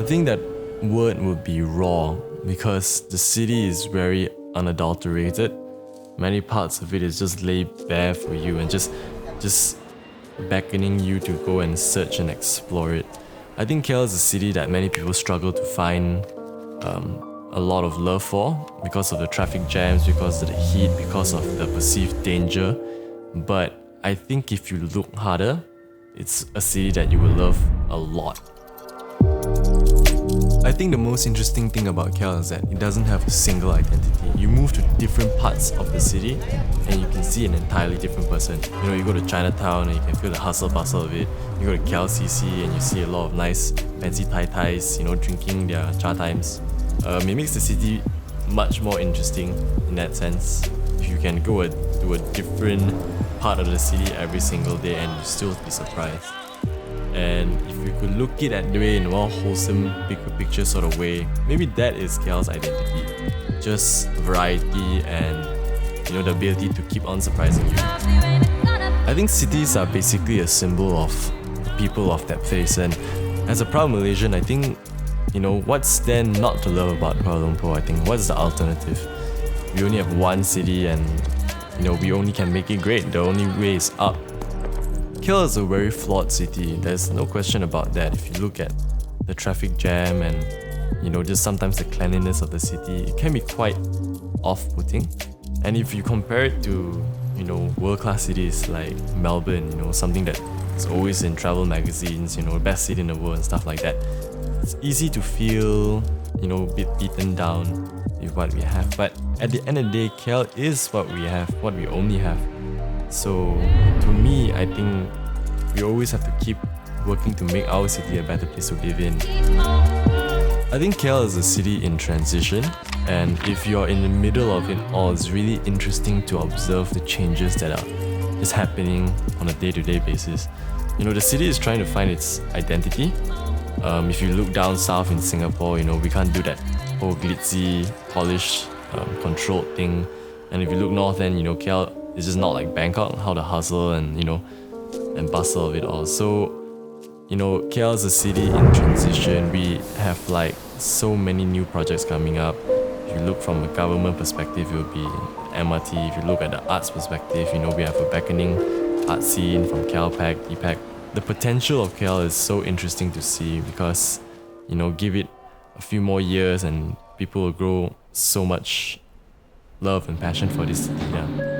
think that word would be raw, because the city is very unadulterated. Many parts of it is just laid bare for you and just beckoning you to go and search and explore it. I think KL is a city that many people struggle to find a lot of love for because of the traffic jams, because of the heat, because of the perceived danger. But I think if you look harder, it's a city that you will love a lot. I think the most interesting thing about KL is that it doesn't have a single identity. You move to different parts of the city and you can see an entirely different person. You know, you go to Chinatown and you can feel the hustle bustle of it. You go to KLCC and you see a lot of nice fancy Thais, you know, drinking their cha times. It makes the city much more interesting in that sense. If you can go to a different part of the city every single day and you still be surprised. And if you could look it at the way in a more wholesome, bigger picture sort of way, maybe that is KL's identity. Just variety and, you know, the ability to keep on surprising you. I think cities are basically a symbol of the people of that place, and as a proud Malaysian, I think, you know, what's then not to love about Kuala Lumpur? I think what's the alternative? We only have one city and, you know, we only can make it great. The only way is up. KL is a very flawed city, there's no question about that. If you look at the traffic jam and, you know, just sometimes the cleanliness of the city, it can be quite off-putting. And if you compare it to, you know, world-class cities like Melbourne, you know, something that is always in travel magazines, you know, best city in the world and stuff like that, it's easy to feel, you know, a bit beaten down with what we have. But at the end of the day, KL is what we have, what we only have. So to me, I think we always have to keep working to make our city a better place to live in. I think KL is a city in transition, and if you're in the middle of it all, it's really interesting to observe the changes that are just happening on a day-to-day basis. You know, the city is trying to find its identity. If you look down south in Singapore, you know, we can't do that whole glitzy, polished, controlled thing. And if you look north, then, you know, KL is just not like Bangkok, how the hustle and, you know, and bustle of it all. So, you know, KL is a city in transition. We have like so many new projects coming up. If you look from a government perspective, it will be MRT. If you look at the arts perspective, you know, we have a beckoning art scene from KLPAC, DPAC. The potential of KL is so interesting to see because, you know, give it a few more years and people will grow so much love and passion for this city. Yeah.